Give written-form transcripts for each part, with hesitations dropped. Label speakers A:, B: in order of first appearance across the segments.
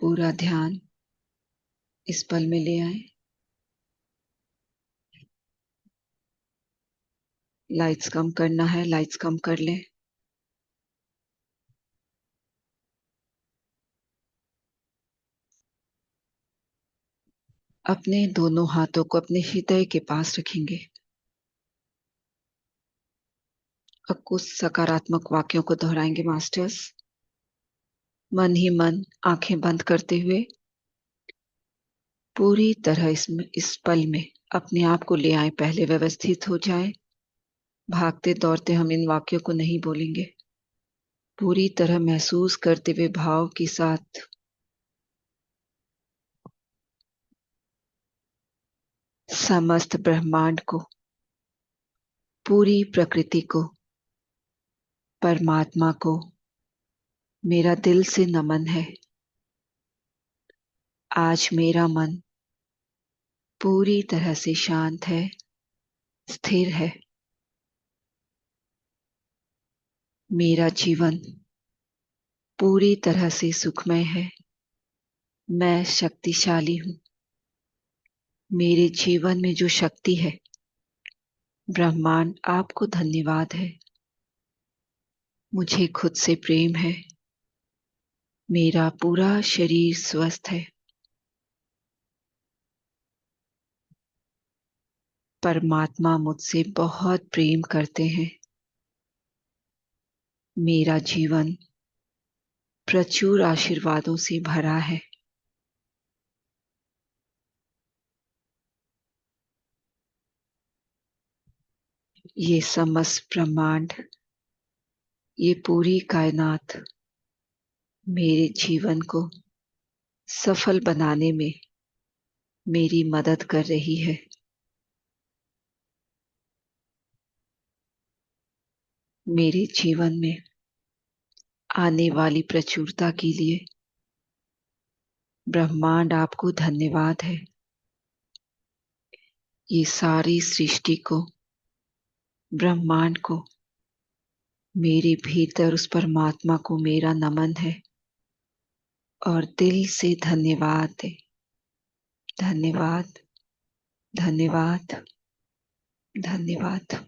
A: पूरा ध्यान इस पल में ले आए। लाइट्स कम करना है, लाइट्स कम कर लें। अपने दोनों हाथों को अपने हृदय के पास रखेंगे और कुछ सकारात्मक वाक्यों को दोहराएंगे मास्टर्स। मन ही मन आंखें बंद करते हुए पूरी तरह इस पल में अपने आप को ले आए। पहले व्यवस्थित हो जाए। भागते दौड़ते हम इन वाक्यों को नहीं बोलेंगे। पूरी तरह महसूस करते हुए भाव के साथ समस्त ब्रह्मांड को, पूरी प्रकृति को, परमात्मा को मेरा दिल से नमन है। आज मेरा मन पूरी तरह से शांत है, स्थिर है। मेरा जीवन पूरी तरह से सुखमय है। मैं शक्तिशाली हूं। मेरे जीवन में जो शक्ति है, ब्रह्मांड आपको धन्यवाद है। मुझे खुद से प्रेम है। मेरा पूरा शरीर स्वस्थ है। परमात्मा मुझसे बहुत प्रेम करते हैं। मेरा जीवन प्रचुर आशीर्वादों से भरा है। ये समस्त ब्रह्मांड, ये पूरी कायनात मेरे जीवन को सफल बनाने में मेरी मदद कर रही है। मेरे जीवन में आने वाली प्रचुरता के लिए ब्रह्मांड आपको धन्यवाद है। ये सारी सृष्टि को, ब्रह्मांड को, मेरे भीतर उस परमात्मा को मेरा नमन है और दिल से धन्यवाद है। धन्यवाद, धन्यवाद, धन्यवाद।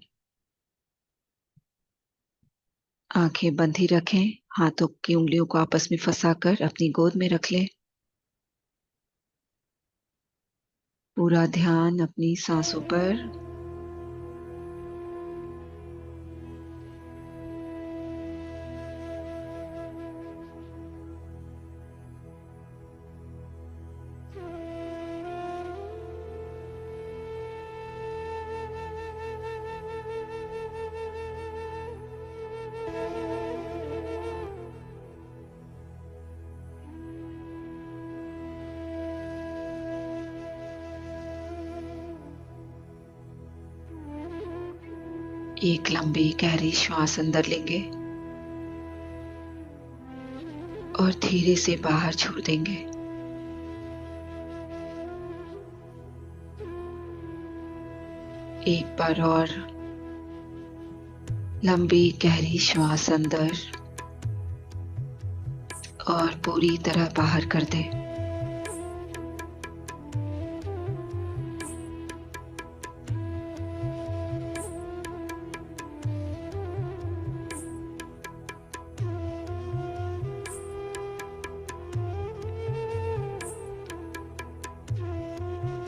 A: आंखें बंद ही रखें। हाथों की उंगलियों को आपस में फंसाकर अपनी गोद में रख लें। पूरा ध्यान अपनी सांसों पर। एक लंबी गहरी श्वास अंदर लेंगे और धीरे से बाहर छोड़ देंगे। एक बार और लंबी गहरी श्वास अंदर और पूरी तरह बाहर कर दें।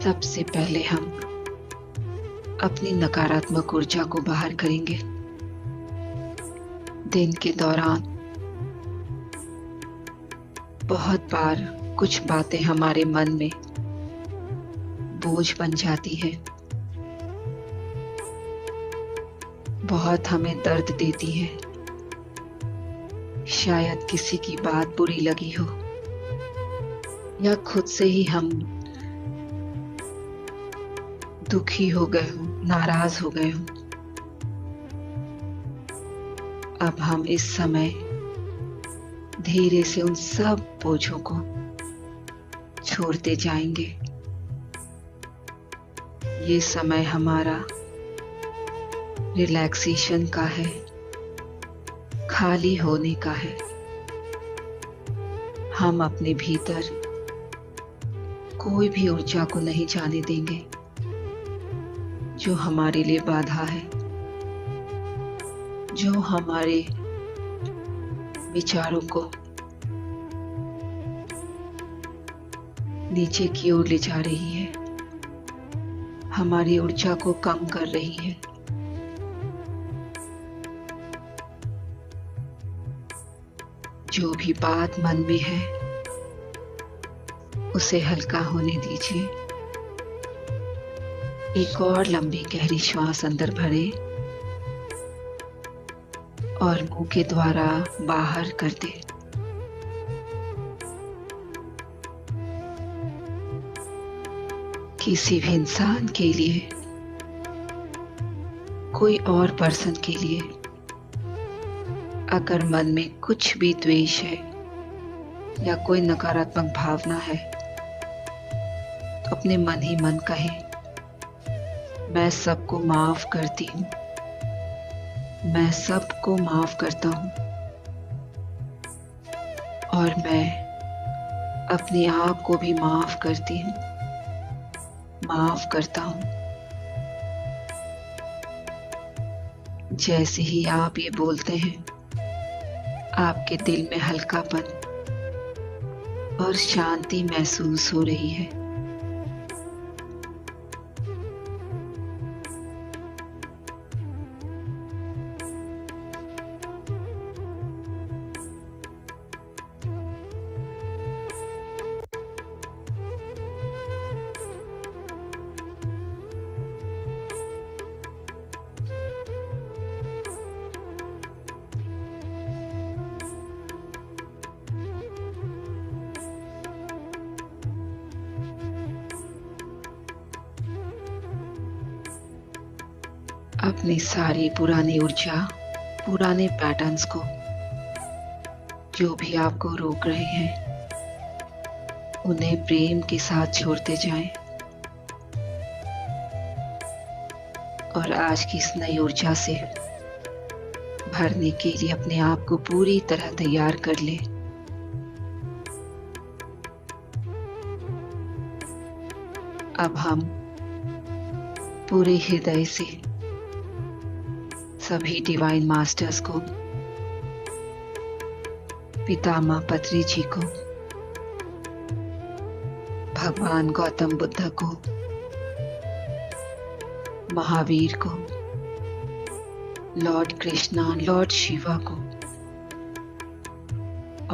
A: सबसे पहले हम अपनी नकारात्मक ऊर्जा को बाहर करेंगे। दिन के दौरान बहुत बार कुछ बातें हमारे मन में बोझ बन जाती है, बहुत हमें दर्द देती है। शायद किसी की बात बुरी लगी हो या खुद से ही हम दुखी हो गए हो, नाराज हो गए हो। अब हम इस समय धीरे से उन सब बोझों को छोड़ते जाएंगे। ये समय हमारा रिलैक्सेशन का है, खाली होने का है। हम अपने भीतर कोई भी ऊर्जा को नहीं जाने देंगे जो हमारे लिए बाधा है, जो हमारे विचारों को नीचे की ओर ले जा रही है, हमारी ऊर्जा को कम कर रही है। जो भी बात मन में है उसे हल्का होने दीजिए। एक और लंबी गहरी श्वास अंदर भरें और मुंह के द्वारा बाहर कर दें। किसी भी इंसान के लिए, कोई और पर्सन के लिए अगर मन में कुछ भी द्वेष है या कोई नकारात्मक भावना है तो अपने मन ही मन कहें, मैं सबको माफ करती हूँ, मैं सबको माफ करता हूँ और मैं अपने आप को भी माफ करती हूँ, माफ करता हूँ। जैसे ही आप ये बोलते हैं, आपके दिल में हल्कापन और शांति महसूस हो रही है। अपनी सारी पुरानी ऊर्जा, पुराने पैटर्न्स को, जो भी आपको रोक रहे हैं, उन्हें प्रेम के साथ छोड़ते जाएं और आज की इस नई ऊर्जा से भरने के लिए अपने आप को पूरी तरह तैयार कर लें। अब हम पूरे हृदय से सभी डिवाइन मास्टर्स को, पितामह पत्री जी को, भगवान गौतम बुद्ध को, महावीर को, लॉर्ड कृष्णा, लॉर्ड शिवा को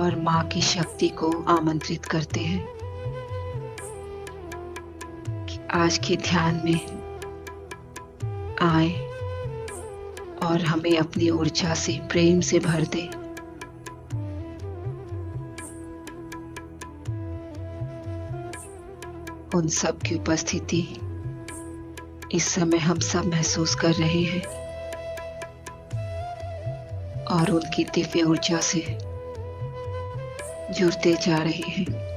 A: और माँ की शक्ति को आमंत्रित करते हैं कि आज के ध्यान में आए और हमें अपनी ऊर्जा से, प्रेम से भर दे। उन सब की उपस्थिति इस समय हम सब महसूस कर रहे हैं और उनकी दिव्य ऊर्जा से जुड़ते जा रहे हैं।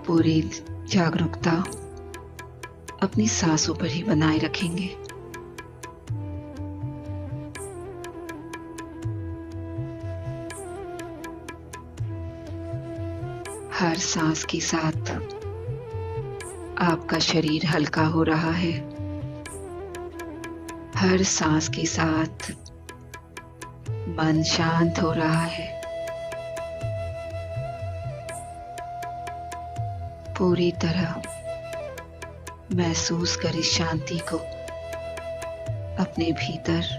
A: पूरी जागरूकता अपनी सांसों पर ही बनाए रखेंगे। हर सांस के साथ आपका शरीर हल्का हो रहा है। हर सांस के साथ मन शांत हो रहा है। पूरी तरह महसूस कर इस शांति को अपने भीतर।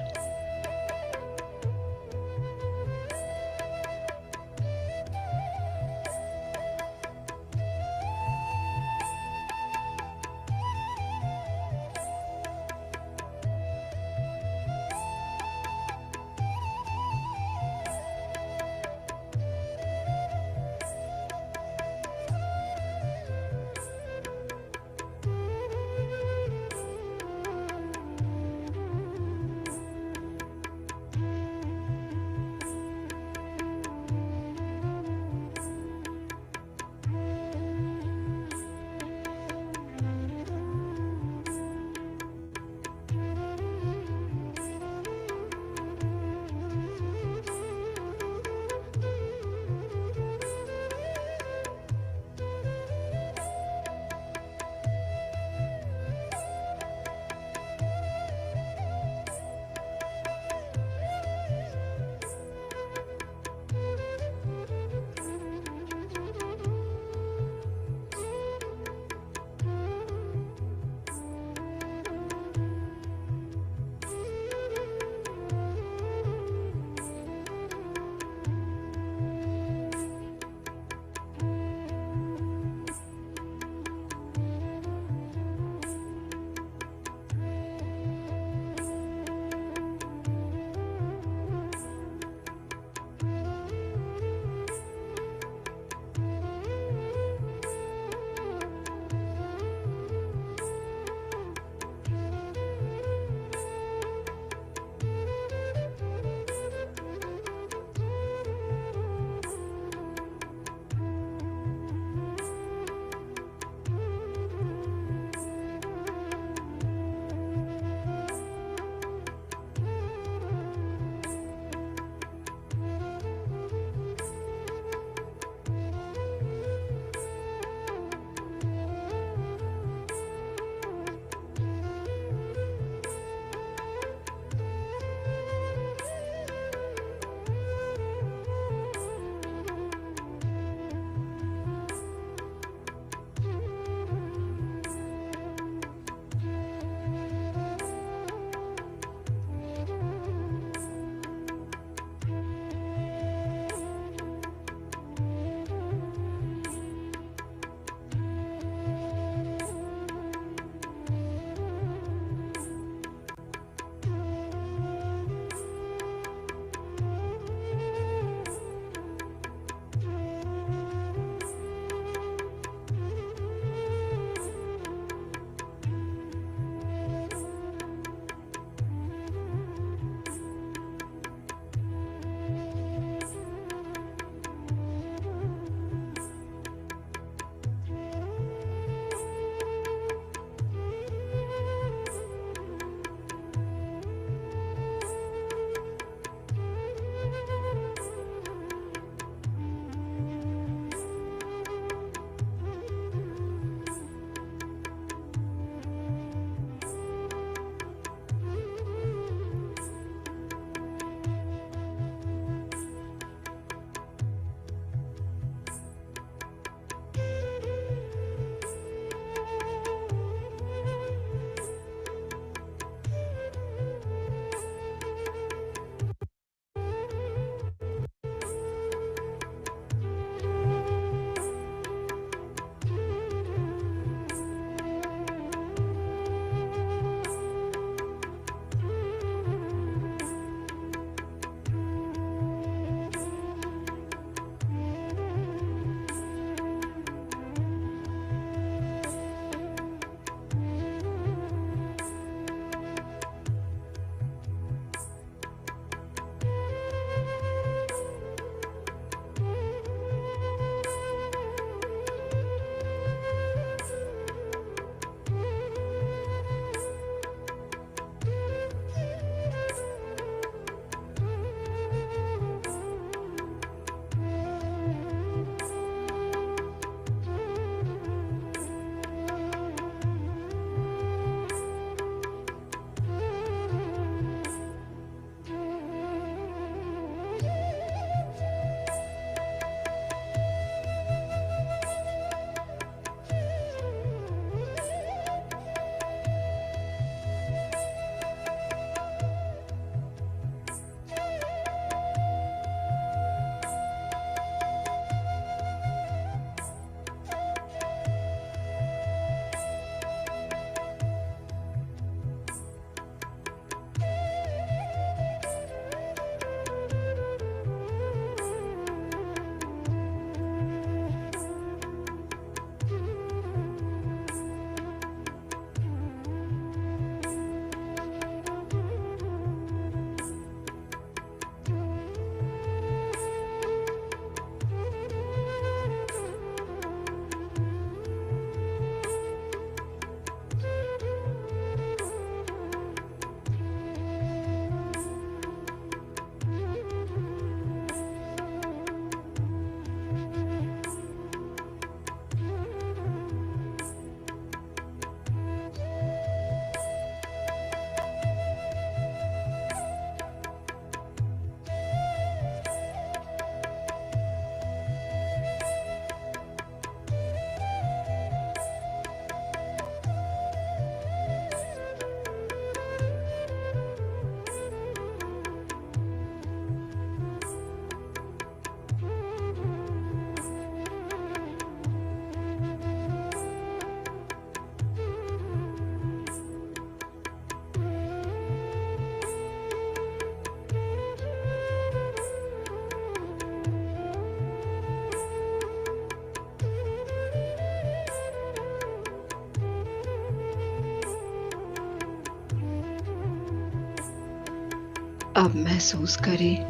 A: अब महसूस करें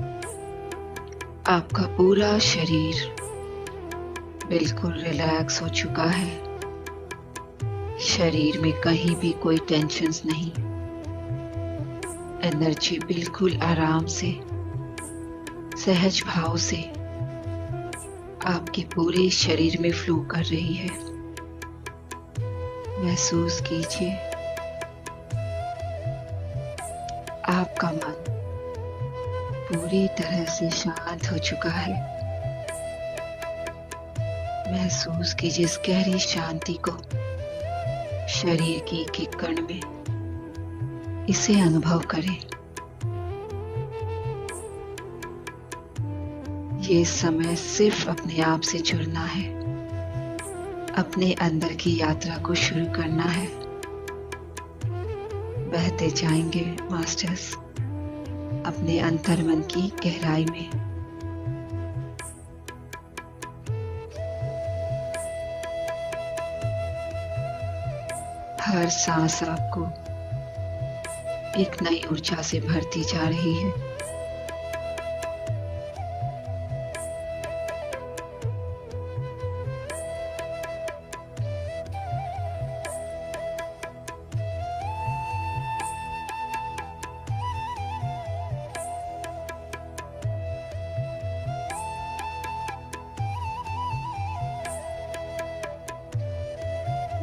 A: आपका पूरा शरीर बिल्कुल रिलैक्स हो चुका है। शरीर में कहीं भी कोई टेंशन्स नहीं। एनर्जी बिल्कुल आराम से, सहज भाव से आपके पूरे शरीर में फ्लो कर रही है। महसूस कीजिए आपका मन पूरी तरह से शांत हो चुका है। महसूस कीजिए इस गहरी शांति को शरीर की एक एक कण में। इसे अनुभव करें। ये समय सिर्फ अपने आप से जुड़ना है, अपने अंदर की यात्रा को शुरू करना है। बहते जाएंगे मास्टर्स अपने अंतर्मन की गहराई में। हर सांस आपको एक नई ऊर्जा से भरती जा रही है।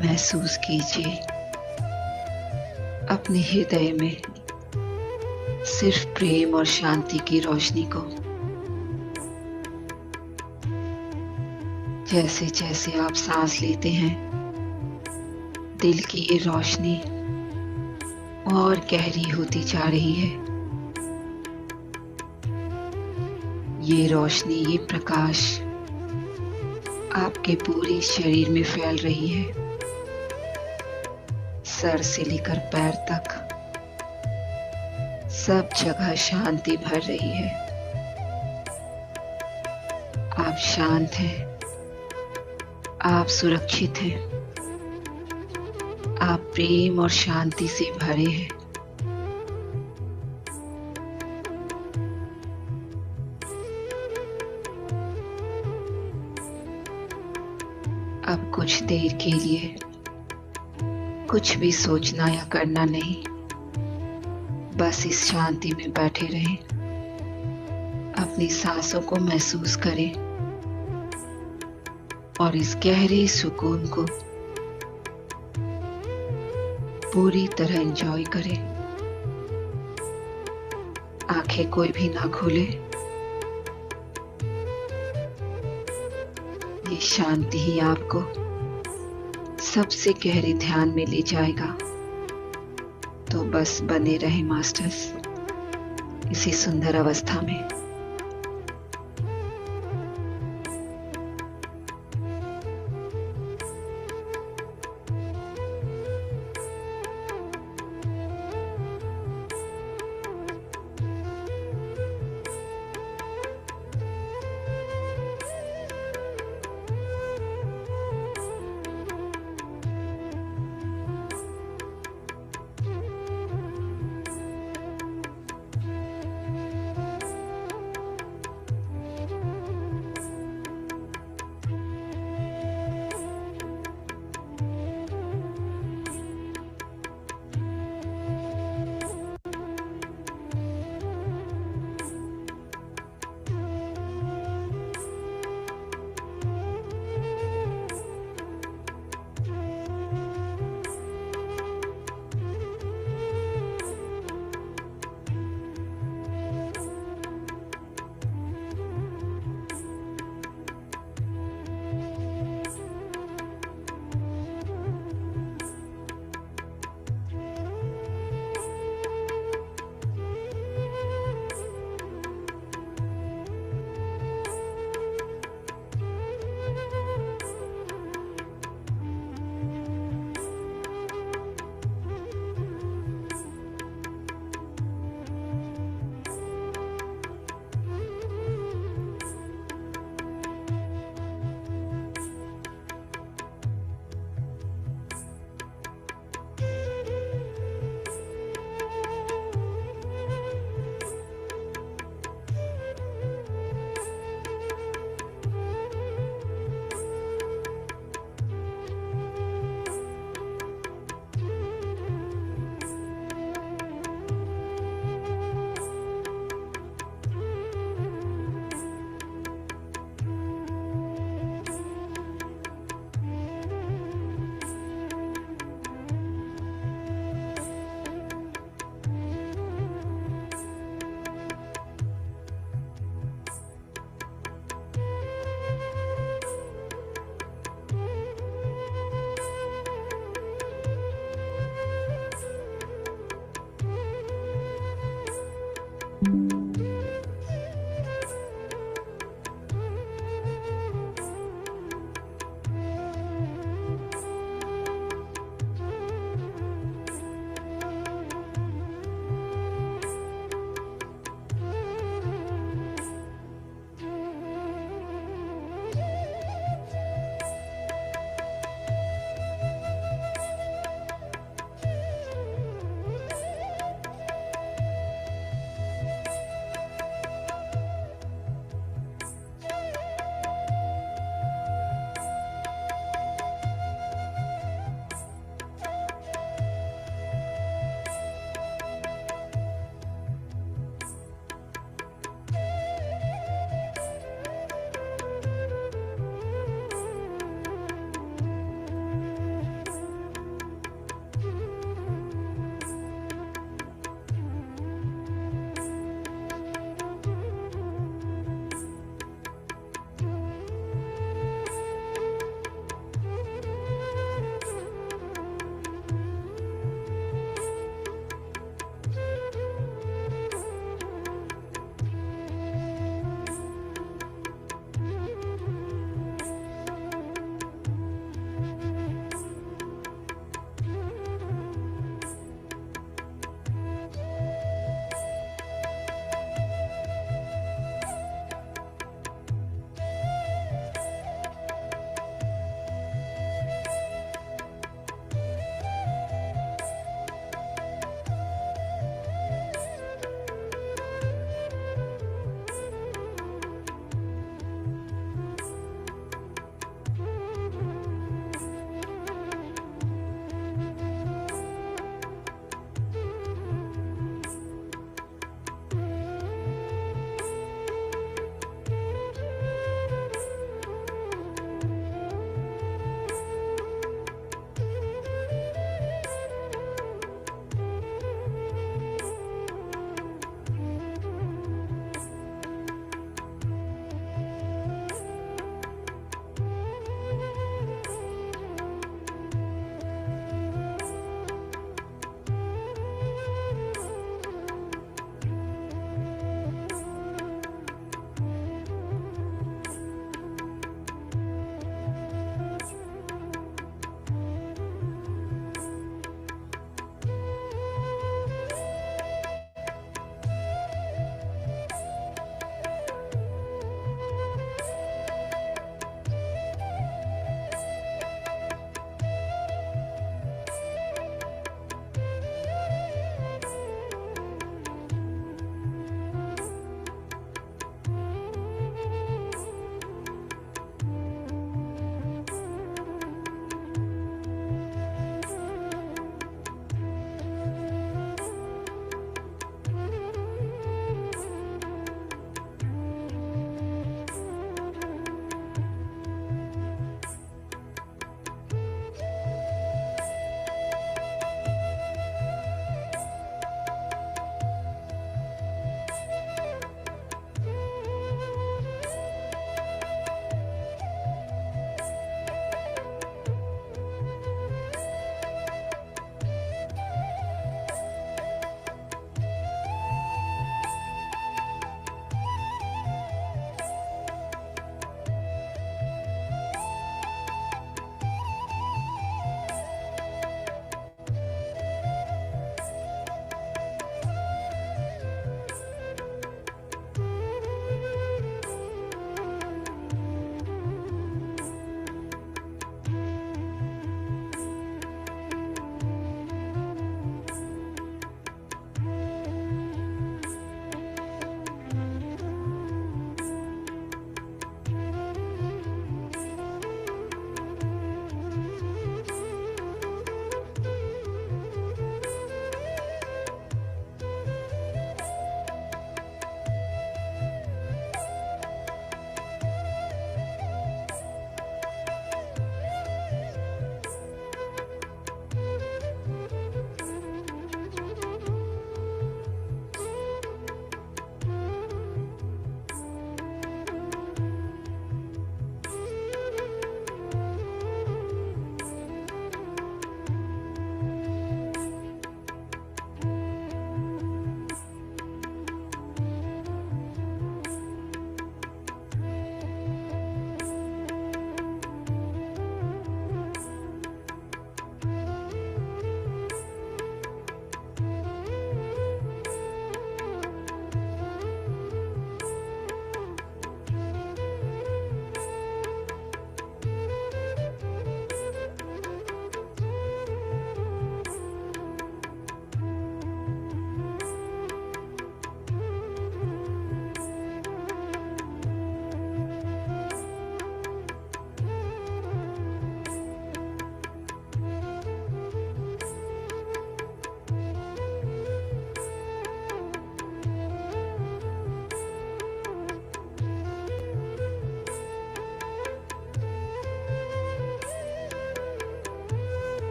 A: महसूस कीजिए अपने हृदय में सिर्फ प्रेम और शांति की रोशनी को। जैसे जैसे आप सांस लेते हैं, दिल की ये रोशनी और गहरी होती जा रही है। ये रोशनी, ये प्रकाश आपके पूरे शरीर में फैल रही है। सर से लेकर पैर तक सब जगह शांति भर रही है। आप शांत हैं, आप सुरक्षित हैं, आप प्रेम और शांति से भरे हैं। अब कुछ देर के लिए कुछ भी सोचना या करना नहीं, बस इस शांति में बैठे रहें। अपनी सांसों को महसूस करें और इस गहरे सुकून को पूरी तरह एंजॉय करें। आंखें कोई भी ना खोले। ये शांति ही आपको सबसे गहरे ध्यान में ले जाएगा। तो बस बने रहे मास्टर्स इसी सुंदर अवस्था में।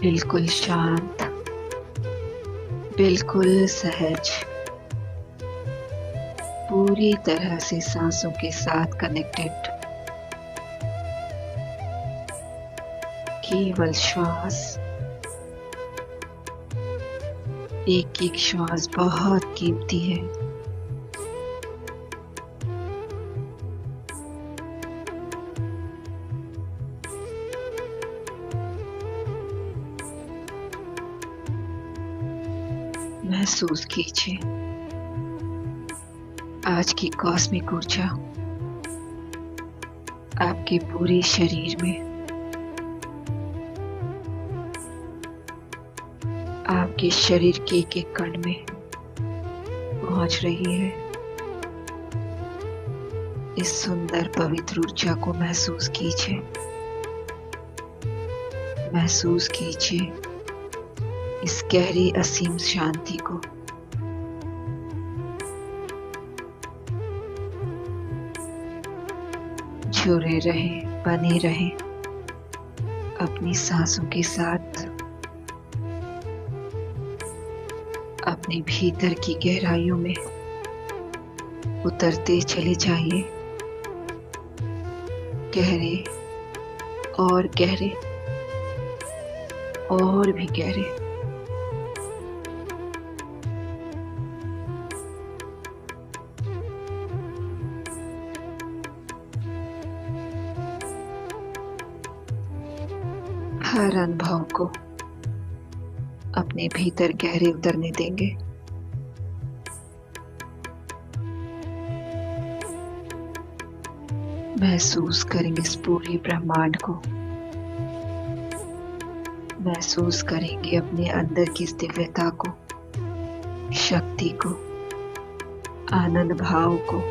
A: बिल्कुल शांत, बिल्कुल सहज, पूरी तरह से सांसों के साथ कनेक्टेड। केवल श्वास, एक एक श्वास बहुत कीमती है। महसूस कीजिए आज की कॉस्मिक ऊर्जा आपके पूरे शरीर में, आपके शरीर के एक एक कण में पहुंच रही है। इस सुंदर पवित्र ऊर्जा को महसूस कीजिए, महसूस कीजिए इस गहरी असीम शांति को। जुड़े रहें, बने रहें अपनी सांसों के साथ। अपने भीतर की गहराइयों में उतरते चले जाइए, गहरे और गहरे और भी गहरे। हर अनुभव को अपने भीतर गहरे उतरने देंगे। महसूस करेंगे इस पूरे ब्रह्मांड को, महसूस करेंगे अपने अंदर की इस दिव्यता को, शक्ति को, आनंद भाव को।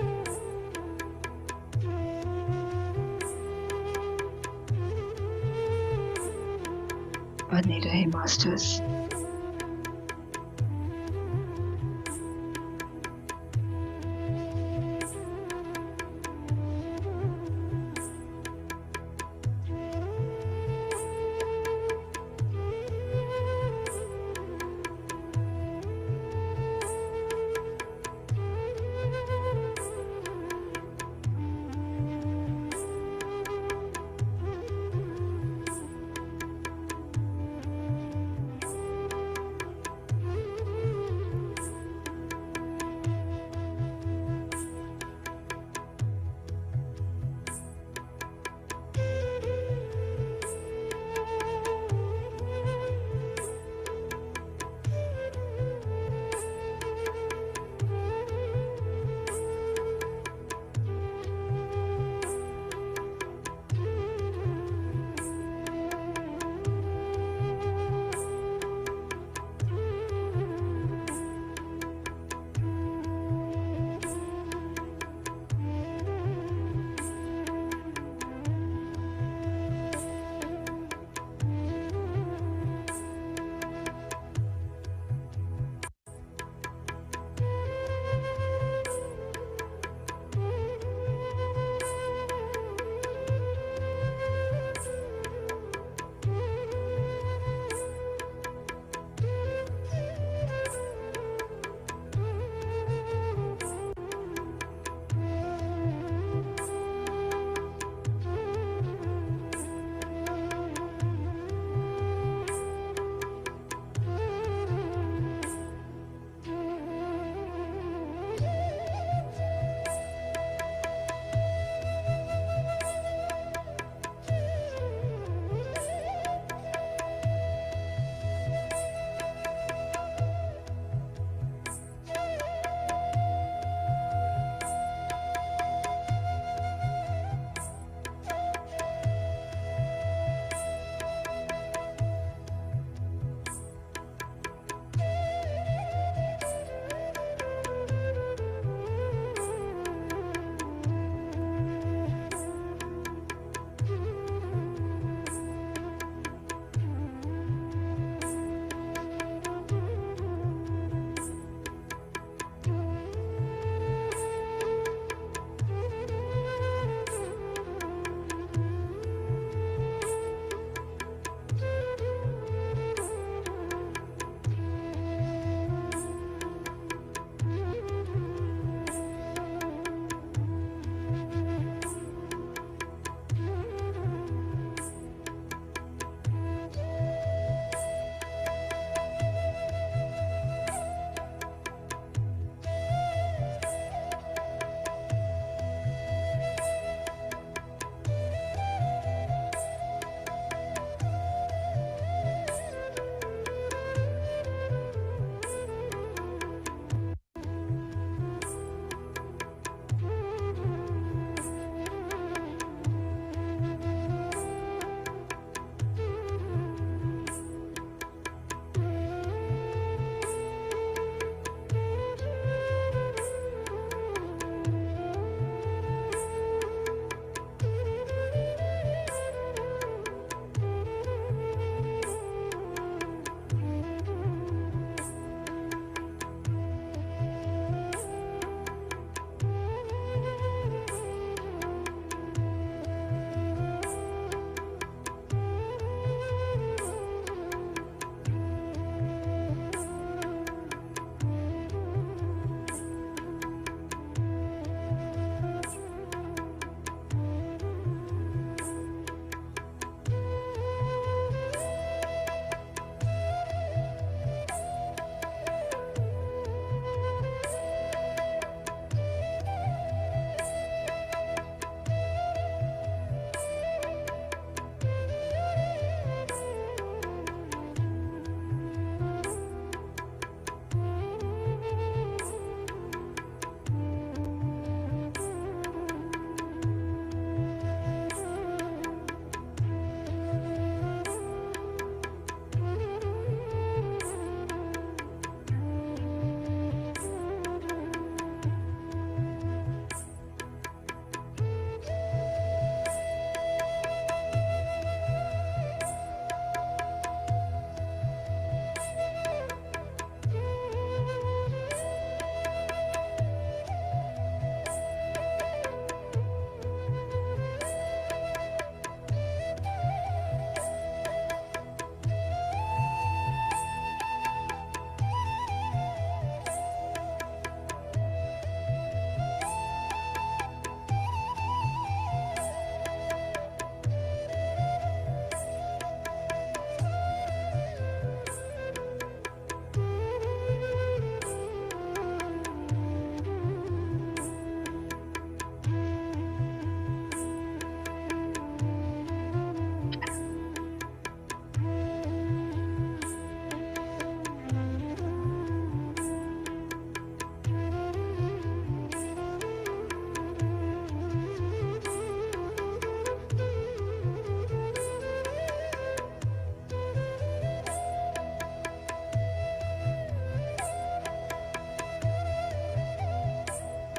A: बने रहे मास्टर्स।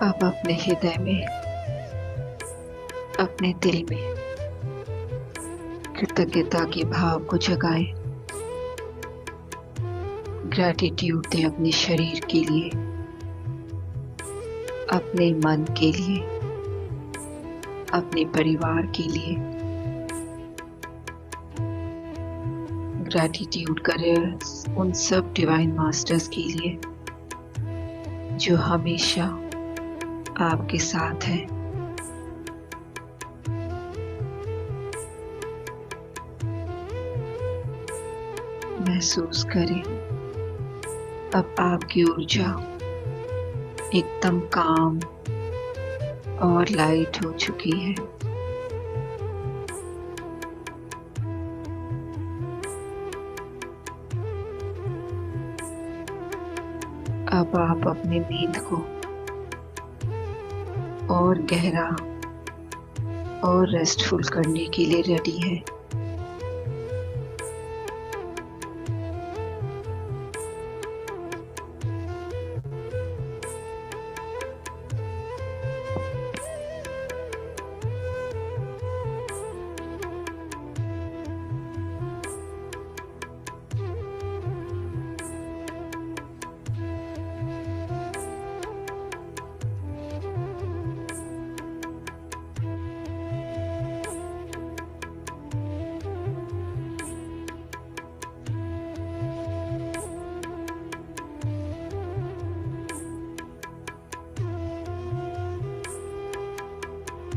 A: अब अपने हृदय में, अपने दिल में कृतज्ञता के भाव को जगाएं। ग्रैटिट्यूड दें अपने शरीर के लिए, अपने मन के लिए, अपने परिवार के लिए। ग्रैटिट्यूड करें उन सब डिवाइन मास्टर्स के लिए जो हमेशा आपके साथ हैं। महसूस करें अब आपकी ऊर्जा एकदम काम और लाइट हो चुकी है। अब आप अपनी नींद को और गहरा और रेस्टफुल करने के लिए रेडी हैं।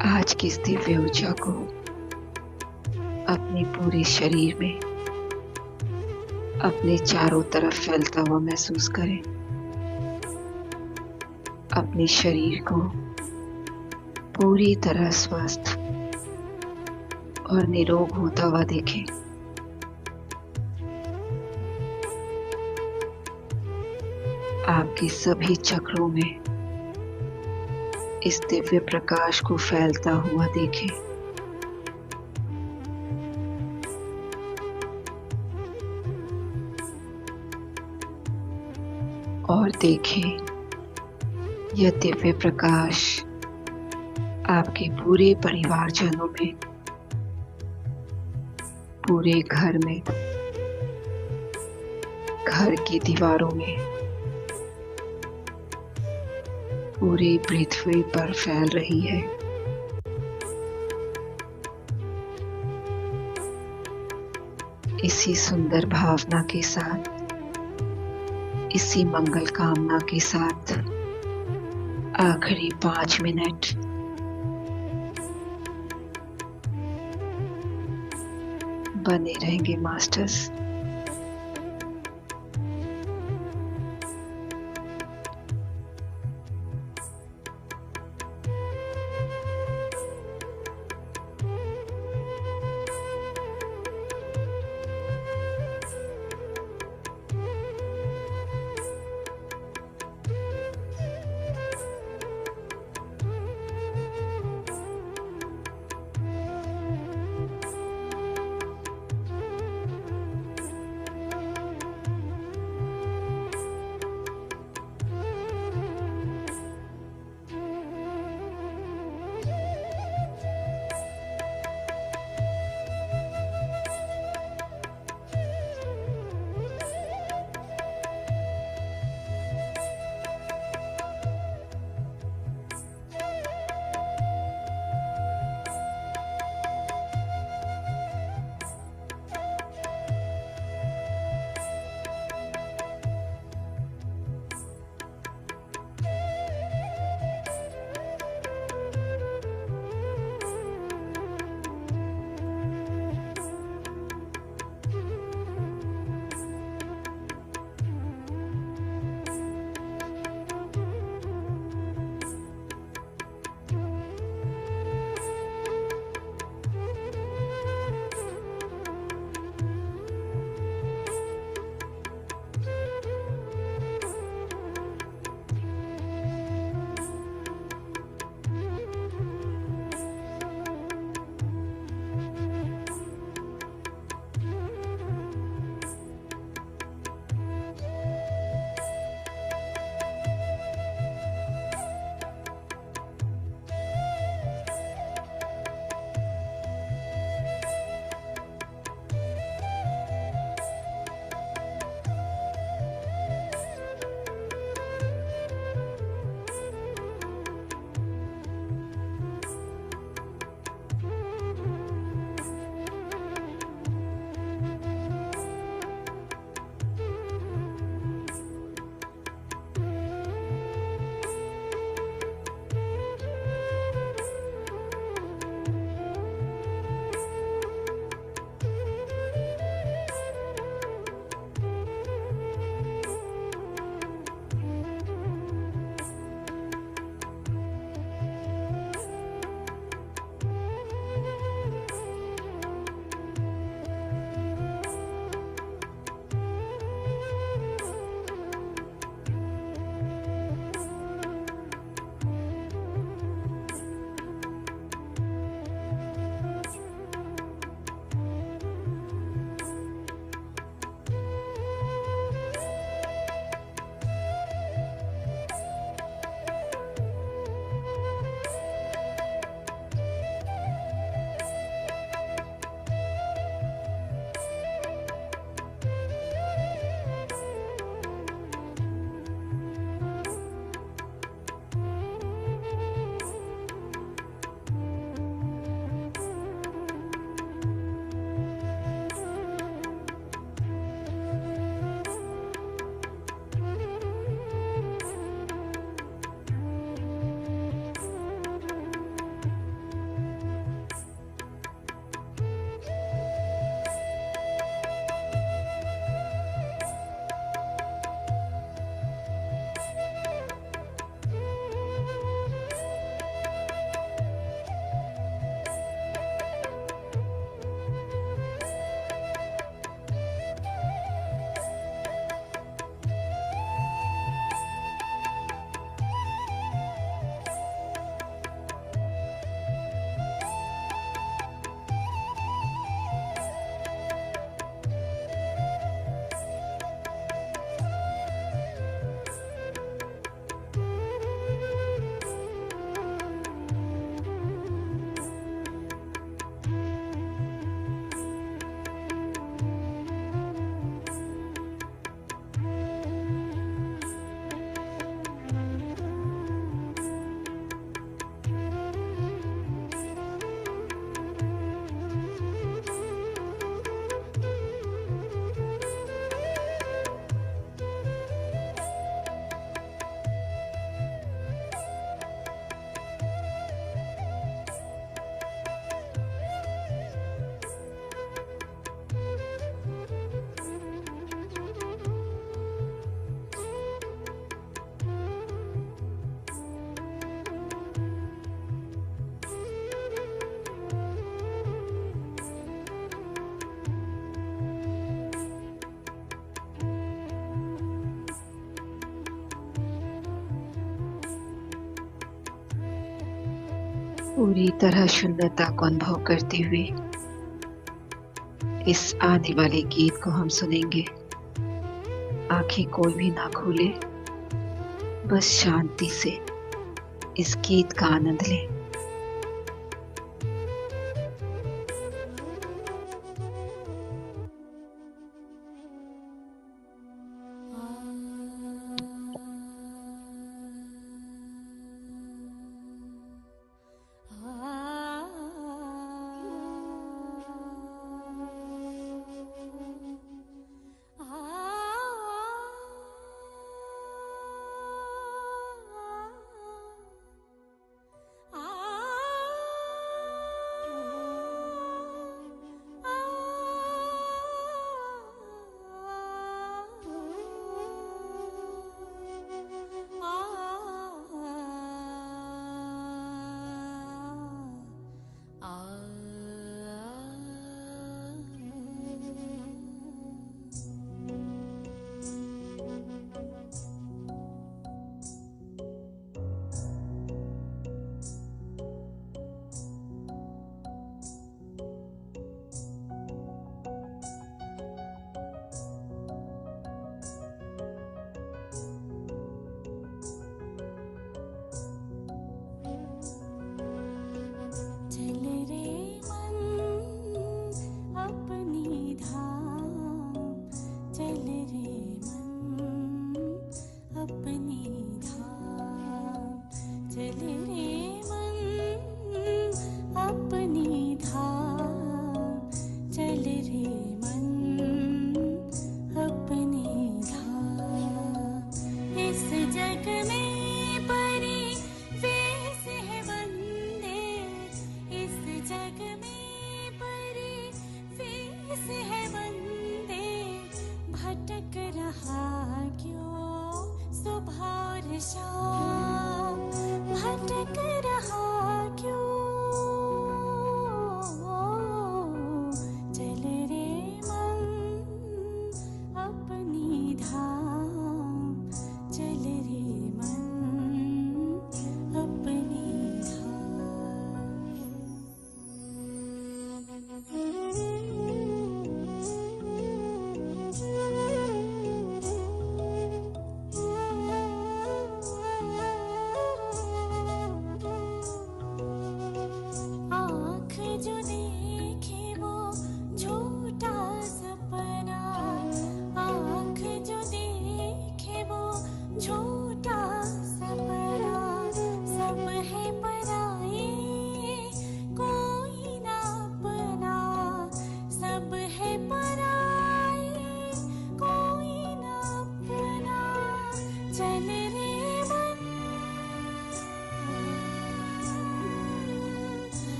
A: आज की इस दिव्य ऊर्जा को अपने पूरे शरीर में, अपने चारों तरफ फैलता हुआ महसूस करें। अपने शरीर को पूरी तरह स्वस्थ और निरोग होता हुआ देखें। आपके सभी चक्रों में इस दिव्य प्रकाश को फैलता हुआ देखें। और देखें यह दिव्य प्रकाश आपके पूरे परिवारजनों में, पूरे घर में, घर की दीवारों में, पूरी पृथ्वी पर फैल रही है। इसी सुंदर भावना के साथ, इसी मंगल कामना के साथ आखिरी 5 मिनट बने रहेंगे मास्टर्स। पूरी तरह शून्यता को अनुभव करते हुए इस आने वाले गीत को हम सुनेंगे। आंखें कोई भी ना खोले, बस शांति से इस गीत का आनंद लें।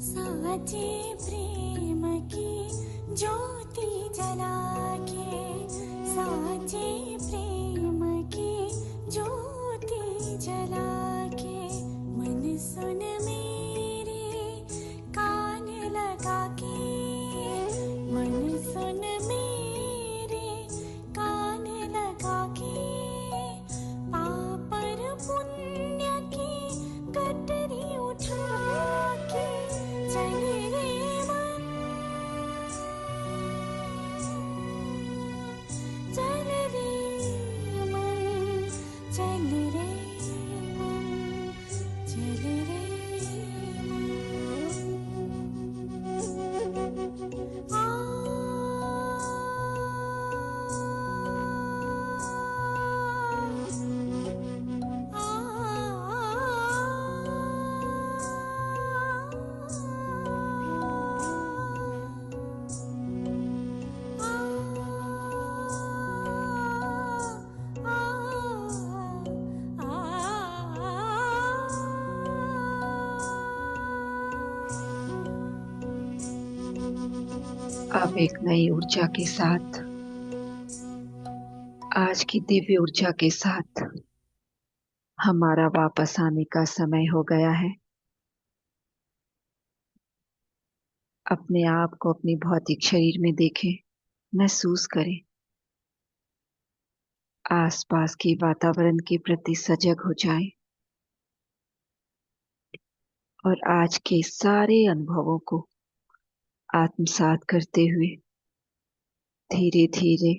B: साचे प्रेम की ज्योति जला के, साचे प्रेम की ज्योति जला के, मन सुन मेरे कान लगा के, मन सुन मेरे कान लगा के, पाप और पुण्य की गठरी उठा के, चल रे
A: अब एक नई ऊर्जा के साथ, आज की दिव्य ऊर्जा के साथ हमारा वापस आने का समय हो गया है। अपने आप को अपनी भौतिक शरीर में देखें, महसूस करें, आसपास के वातावरण के प्रति सजग हो जाएं और आज के सारे अनुभवों को आत्मसात करते हुए धीरे धीरे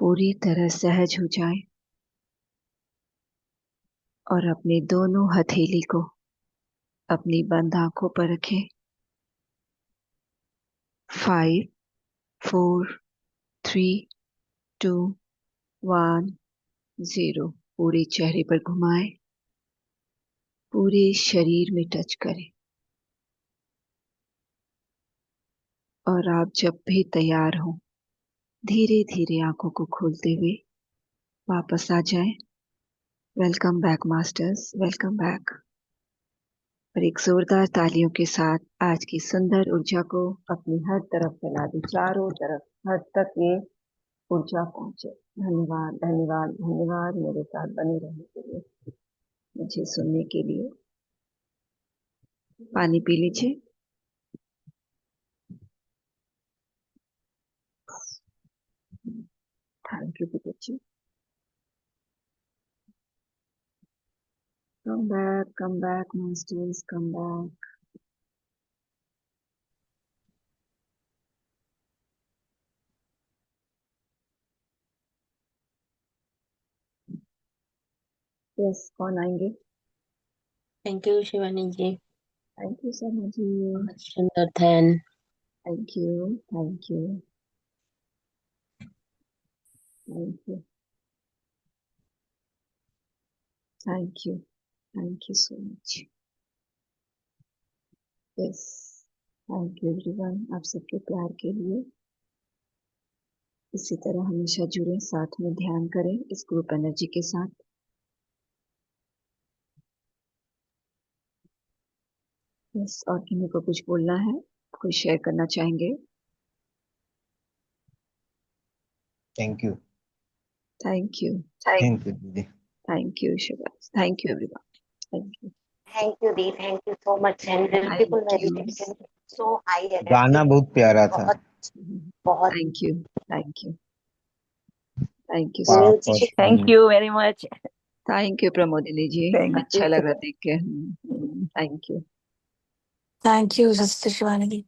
A: पूरी तरह सहज हो जाएं और अपने दोनों हथेली को अपनी बंद आंखों पर रखें। 5, 4, 3, 2, 1, 0 पूरे चेहरे पर घुमाएं, पूरे शरीर में टच करें और आप जब भी तैयार हो धीरे धीरे आंखों को खोलते हुए वापस आ जाएं। Welcome back masters, welcome back. और एक जोरदार तालियों के साथ आज की सुंदर ऊर्जा को अपनी हर तरफ फैला दें, चारों तरफ, हर तक ये ऊर्जा पहुंचे। धन्यवाद धन्यवाद धन्यवाद मेरे साथ बने रहने के लिए, मुझे सुनने के लिए। पानी पी लीजिए। थैंक यू बच्ची। come back masters, come back। Yes, कौन आएंगे?
C: Thank you Shivani ji,
A: thank you Sharma ji.
C: बहुत सुंदर ध्यान।
A: Thank you thank you thank you thank you thank you so much. Yes, thank you everyone, आप सबके प्यार के लिए। इसी तरह हमेशा जुड़े, साथ में ध्यान करें इस ग्रुप एनर्जी के साथ। यस, और किन्हीं को कुछ बोलना है, कुछ शेयर करना चाहेंगे?
D: थैंक यू
A: थैंक यू
D: दीदी।
A: Thank you Shivaj, thank you everyone, thank you
C: thank you दी, thank you so much and beautiful
A: thank you
C: meditation, so high
D: गाना
C: एनर्जी,
D: बहुत प्यारा था।
C: बहुत बहुत
A: thank you thank you thank you
D: pop और
C: music.
E: Thank you very much.
A: Thank you Pramodini ji,
E: Thank
A: अच्छा
E: you.
A: लग रहा देख के। Thank you
B: thank you sister Shivani ji.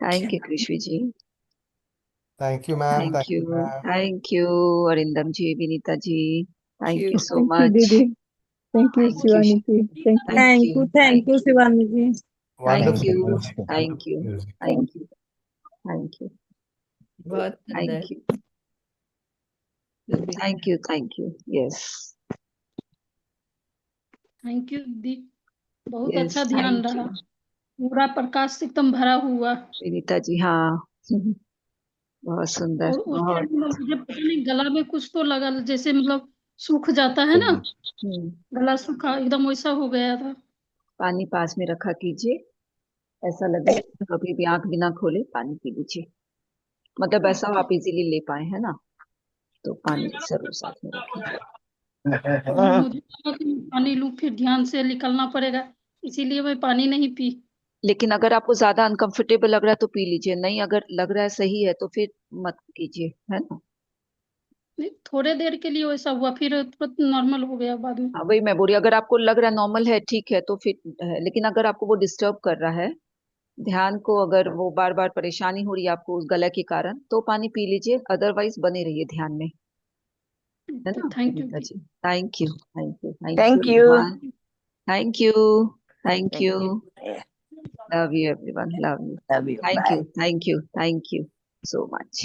A: Thank you Krishvi ji,
F: thank you ma'am,
A: thank you thank you Arindam ji, Vinita ji, thank you so
G: Thank you,
A: much.
G: Didi. Thank you,
A: thank you
G: Shivani ji. Thank you.
A: Thank you
E: thank you Shivani ji.
A: Thank you
D: wonderful.
A: Thank you thank you thank you
E: बहुत सुंदर।
A: Thank you thank you yes
H: thank you दी, बहुत
A: yes
H: अच्छा ध्यान
A: thank
H: रहा,
A: you
H: पूरा प्रकाश से एकदम भरा हुआ।
A: विनीता जी, हाँ बहुत सुंदर,
H: और उस
A: बहुत।
H: टाइम मुझे पता नहीं गला में कुछ तो लगा, जैसे मतलब सूख जाता है ना, गला सूखा एकदम वैसा हो गया था।
A: पानी पास में रखा कीजिए, ऐसा लगे कभी भी आंख बिना खोले पानी पी लीजिए, मतलब ऐसा हो आप इजीली ले पाए, है ना, तो पानी जरूर साथ में रखें।
H: मुझे लगा कि मैं पानी लूं फिर ध्यान से निकलना पड़ेगा, इसीलिए मैं पानी नहीं पी।
A: लेकिन अगर आपको ज्यादा अनकंफर्टेबल लग रहा है तो पी लीजिए, नहीं अगर लग रहा है सही है तो फिर मत कीजिए, है ना।
H: नहीं, थोड़े देर के लिए वैसा हुआ, फिर तुरंत नॉर्मल हो गया बाद में।
A: हाँ वही मैं बोल रही हूँ, अगर आपको लग रहा है नॉर्मल है ठीक है तो फिर है, लेकिन अगर आपको वो डिस्टर्ब कर रहा है ध्यान को, अगर वो बार बार परेशानी हो रही है आपको उस गला के कारण, तो पानी पी लीजिए, अदरवाइज बने रहिए ध्यान में, है ना।
H: Thank you
A: Geeta ji, thank you thank you
E: Thank you.
A: Thank you thank you
E: Yeah,
A: love you everyone, love you,
E: love you.
A: Thank
E: Bye.
A: You thank you so much.